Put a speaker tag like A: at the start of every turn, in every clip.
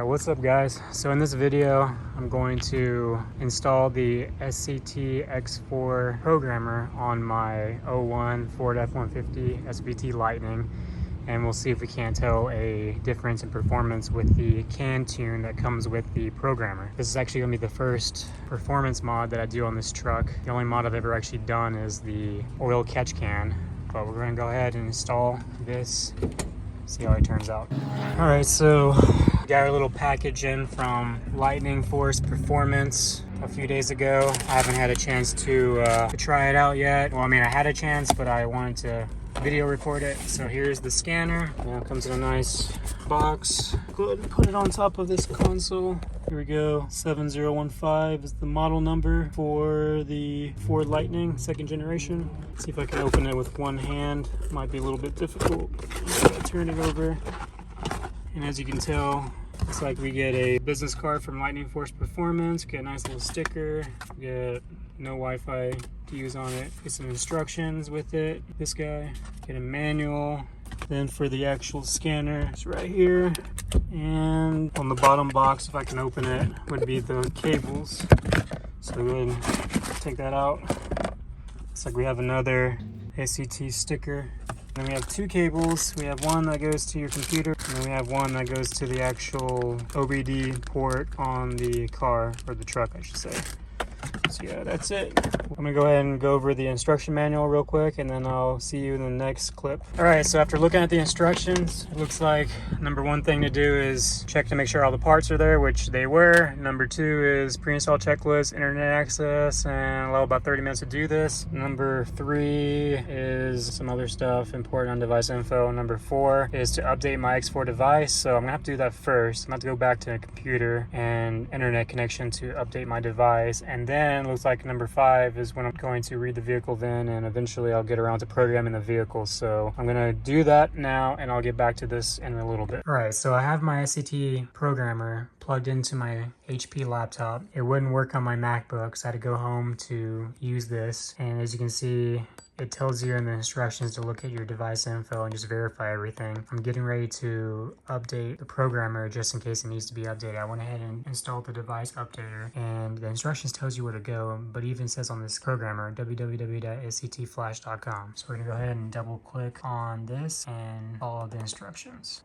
A: What's up guys? So in this video, I'm going to install the SVT X4 programmer on my 01 Ford F-150 SVT Lightning, and we'll see if we can't tell a difference in performance with the can tune that comes with the programmer. This is actually gonna be the first performance mod that I do on this truck. The only mod I've ever actually done is the oil catch can, but we're gonna go ahead and install this, see how it turns out. All right, so got our little package in from Lightning Force Performance a few days ago. I haven't had a chance to try it out yet. Well, I mean, I had a chance, but I wanted to video record it. So here's the scanner. Now it comes in a nice box. Go ahead and put it on top of this console. Here we go. 7015 is the model number for the Ford Lightning, second generation. Let's see if I can open it with one hand. Might be a little bit difficult. Turn it over. And as you can tell, looks like we get a business card from Lightning Force Performance. We get a nice little sticker. We get no Wi-Fi to use on it. Get some instructions with it. This guy. Get a manual. Then for the actual scanner, it's right here. And on the bottom box, if I can open it, would be the cables. So go ahead and take that out. Looks like we have another SVT sticker. Then we have two cables. We have one that goes to your computer, and then we have one that goes to the actual OBD port on the car, or the truck I should say. So yeah, that's it. I'm gonna go ahead and go over the instruction manual real quick, and then I'll see you in the next clip. All right, so after looking at the instructions, it looks like number one thing to do is check to make sure all the parts are there, which they were. Number two is pre-install checklist, internet access, and allow about 30 minutes to do this. Number three is some other stuff, important on device info. Number four is to update my X4 device. So I'm gonna have to do that first. I'm gonna have to go back to the computer and internet connection to update my device. And then looks like number five is when I'm going to read the vehicle VIN, and eventually I'll get around to programming the vehicle. So I'm gonna do that now, and I'll get back to this in a little bit. All right, so I have my SVT programmer plugged into my HP laptop. It wouldn't work on my MacBook, so I had to go home to use this. And as you can see, it tells you in the instructions to look at your device info and just verify everything. I'm getting ready to update the programmer just in case it needs to be updated. I went ahead and installed the device updater, and the instructions tells you where to go, but it even says on this programmer, www.svtflash.com. So we're gonna go ahead and double click on this and follow the instructions.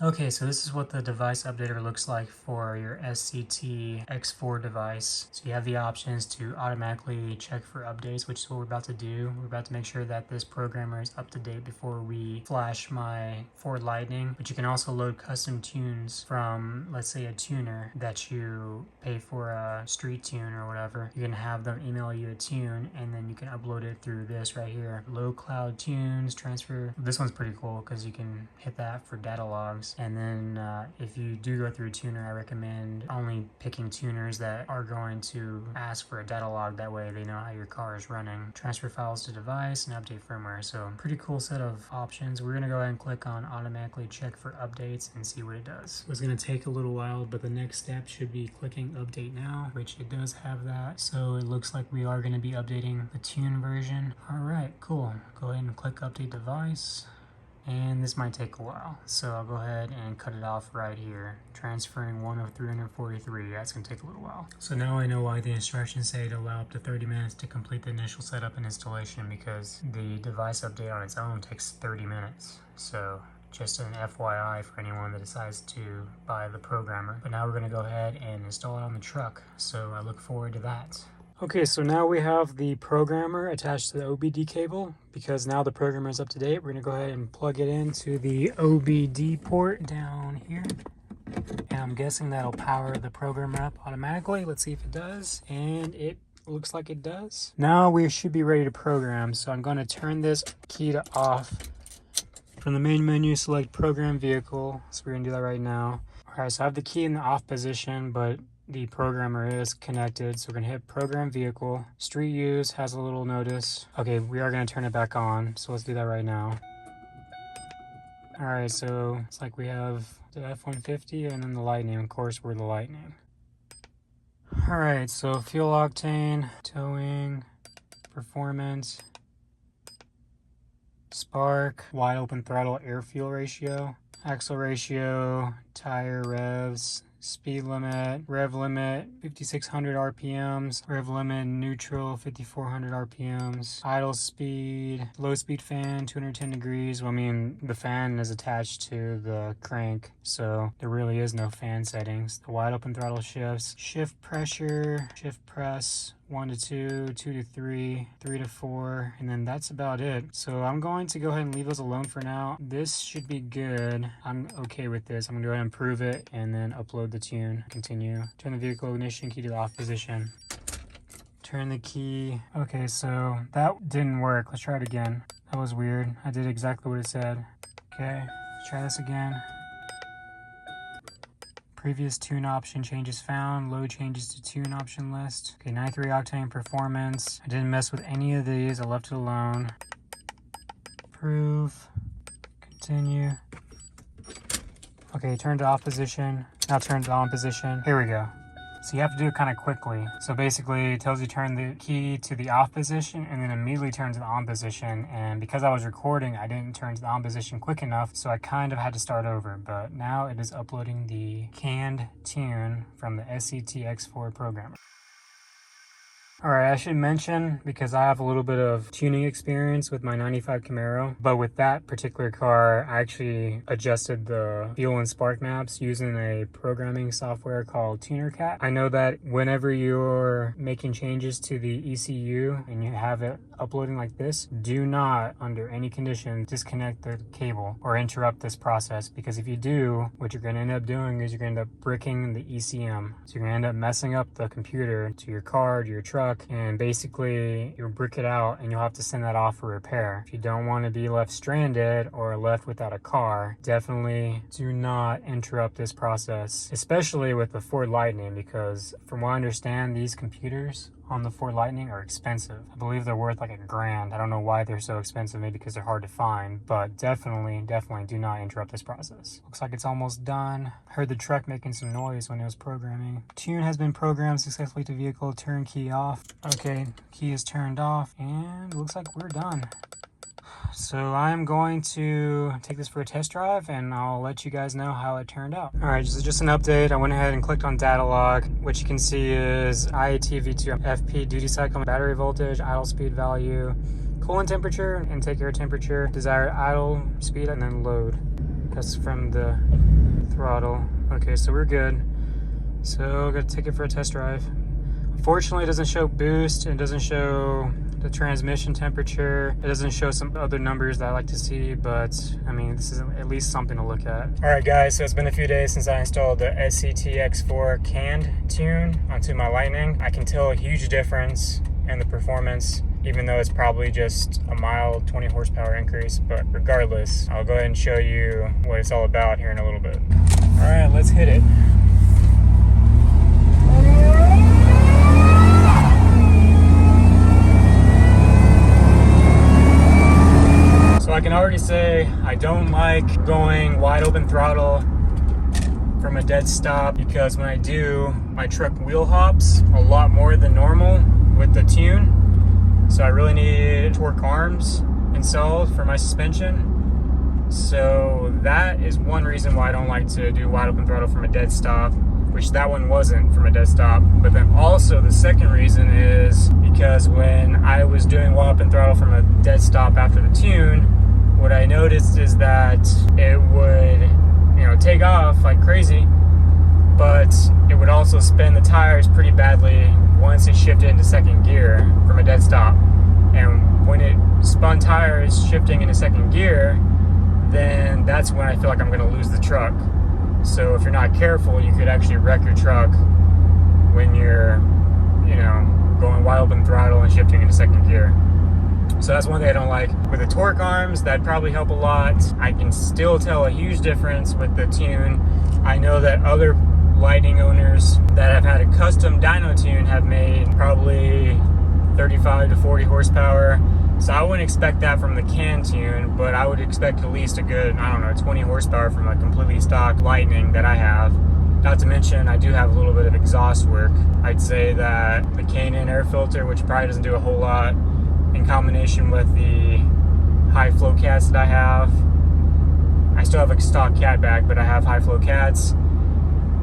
A: Okay, so this is what the device updater looks like for your SVT X4 device. So you have the options to automatically check for updates, which is what we're about to do. We're about to make sure that this programmer is up to date before we flash my Ford Lightning. But you can also load custom tunes from, let's say, a tuner that you pay for a street tune or whatever. You can have them email you a tune, and then you can upload it through this right here. Low cloud tunes, transfer. This one's pretty cool because you can hit that for data logs. And then if you do go through a tuner, I recommend only picking tuners that are going to ask for a data log. That way they know how your car is running. Transfer files to device and update firmware. So pretty cool set of options. We're gonna go ahead and click on automatically check for updates and see what it does. It's gonna take a little while, but the next step should be clicking update now, which it does have that. So it looks like we are gonna be updating the tune version. All right, cool. Go ahead and click update device. And this might take a while, so I'll go ahead and cut it off right here. Transferring 1 of 343, that's gonna take a little while. So now I know why the instructions say to allow up to 30 minutes to complete the initial setup and installation, because the device update on its own takes 30 minutes. So just an FYI for anyone that decides to buy the programmer. But now we're gonna go ahead and install it on the truck, so I look forward to that. Okay, so now we have the programmer attached to the OBD cable. Because now the programmer is up to date, we're gonna go ahead and plug it into the OBD port down here. And I'm guessing that'll power the programmer up automatically. Let's see if it does. And it looks like it does. Now we should be ready to program. So I'm gonna turn this key to off. From the main menu, select program vehicle. So we're gonna do that right now. All right, so I have the key in the off position, but the programmer is connected, so we're gonna hit program vehicle. Street use has a little notice. Okay, we are gonna turn it back on, so let's do that right now. All right, so it's like we have the F-150 and then the Lightning. Of course, we're the Lightning. All right, so fuel octane, towing, performance, spark, wide open throttle air fuel ratio. Axle ratio, tire revs, speed limit, rev limit 5600 RPMs, rev limit neutral 5400 RPMs, idle speed, low speed fan 210 degrees. Well, I mean, the fan is attached to the crank, so there really is no fan settings. The wide open throttle shifts, shift pressure, shift press, 1 to 2, 2 to 3, 3 to 4, and then that's about it. So I'm going to go ahead and leave those alone for now. This should be good. I'm okay with this. I'm gonna go ahead and improve it and then upload the tune. Continue. Turn the vehicle ignition key to the off position. Turn the key. Okay, so that didn't work. Let's try it again. That was weird. I did exactly what it said. Okay, let's try this again. Previous tune option changes found. Load changes to tune option list. Okay, 93 octane performance. I didn't mess with any of these. I left it alone. Approve. Continue. Okay, turn to off position. Now turn to on position. Here we go. So you have to do it kind of quickly. So basically it tells you turn the key to the off position and then immediately turn to the on position. And because I was recording, I didn't turn to the on position quick enough. So I kind of had to start over, but now it is uploading the canned tune from the SVT Ford programmer. All right, I should mention, because I have a little bit of tuning experience with my 95 Camaro, but with that particular car, I actually adjusted the fuel and spark maps using a programming software called TunerCat. I know that whenever you're making changes to the ECU and you have it uploading like this, do not, under any condition, disconnect the cable or interrupt this process, because if you do, what you're going to end up doing is you're going to end up bricking the ECM. So you're going to end up messing up the computer to your car, to your truck, and basically you'll brick it out and you'll have to send that off for repair. If you don't want to be left stranded or left without a car, definitely do not interrupt this process, especially with the Ford Lightning, because from what I understand, these computers on the Ford Lightning are expensive. I believe they're worth like $1,000. I don't know why they're so expensive, maybe because they're hard to find, but definitely do not interrupt this process. Looks like it's almost done. Heard the truck making some noise when it was programming. Tune has been programmed successfully to vehicle, turn key off. Okay, key is turned off, and it looks like we're done. So I'm going to take this for a test drive and I'll let you guys know how it turned out. All right, this is just an update. I went ahead and clicked on data log. What you can see is IAT V2 FP duty cycle, battery voltage, idle speed value, coolant temperature, intake air temperature, desired idle speed, and then load. That's from the throttle. Okay, so we're good. So I'm gonna take it for a test drive. Unfortunately, it doesn't show boost. It doesn't show the transmission temperature. It doesn't show some other numbers that I like to see, but I mean, this is at least something to look at. All right, guys, so it's been a few days since I installed the SVT X4 canned tune onto my Lightning. I can tell a huge difference in the performance, even though it's probably just a mild 20 horsepower increase, but regardless, I'll go ahead and show you what it's all about here in a little bit. All right, let's hit it. So I can already say I don't like going wide open throttle from a dead stop, because when I do, my truck wheel hops a lot more than normal with the tune. So I really need torque arms installed for my suspension. So that is one reason why I don't like to do wide open throttle from a dead stop, which that one wasn't from a dead stop. But then also the second reason is because when I was doing wide open throttle from a dead stop after the tune, what I noticed is that it would, take off like crazy, but it would also spin the tires pretty badly once it shifted into second gear from a dead stop. And when it spun tires shifting into second gear, then that's when I feel like I'm going to lose the truck. So if you're not careful, you could actually wreck your truck when you're, going wide open throttle and shifting into second gear. So that's one thing I don't like. With the torque arms, that'd probably help a lot. I can still tell a huge difference with the tune. I know that other Lightning owners that have had a custom dyno tune have made probably 35 to 40 horsepower. So I wouldn't expect that from the can tune, but I would expect at least a good, 20 horsepower from a completely stock Lightning that I have. Not to mention, I do have a little bit of exhaust work. I'd say that the K&N air filter, which probably doesn't do a whole lot, in combination with the high flow cats that I have, I still have a stock catback, but I have high flow cats.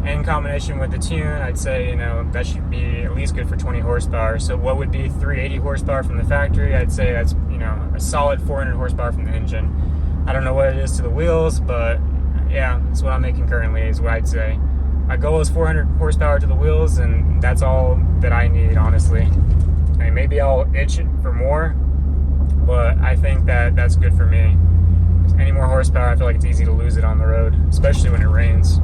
A: In combination with the tune, I'd say, you know, that should be at least good for 20 horsepower. So what would be 380 horsepower from the factory? I'd say that's, you know, a solid 400 horsepower from the engine. I don't know what it is to the wheels, but yeah, that's what I'm making currently, is what I'd say. My goal is 400 horsepower to the wheels, and that's all that I need, honestly. I mean, maybe I'll itch it for more, but I think that that's good for me. Any more horsepower, I feel like it's easy to lose it on the road, especially when it rains.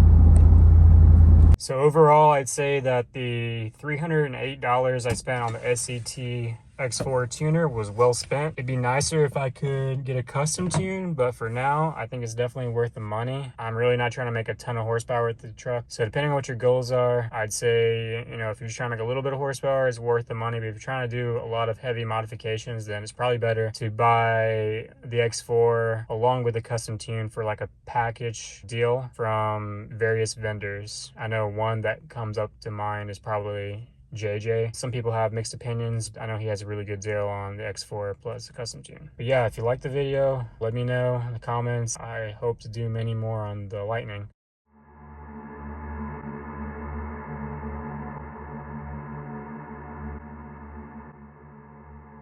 A: So overall, I'd say that the $308 I spent on the SVT X4 tuner was well spent. It'd be nicer if I could get a custom tune, but for now, I think it's definitely worth the money. I'm really not trying to make a ton of horsepower with the truck. So depending on what your goals are, I'd say, you know, if you're just trying to make a little bit of horsepower, it's worth the money. But if you're trying to do a lot of heavy modifications, then it's probably better to buy the X4 along with a custom tune for like a package deal from various vendors. I know one that comes up to mind is probably JJ. Some people have mixed opinions. I know he has a really good deal on the X4 plus a custom tune. But yeah, if you liked the video, let me know in the comments. I hope to do many more on the Lightning.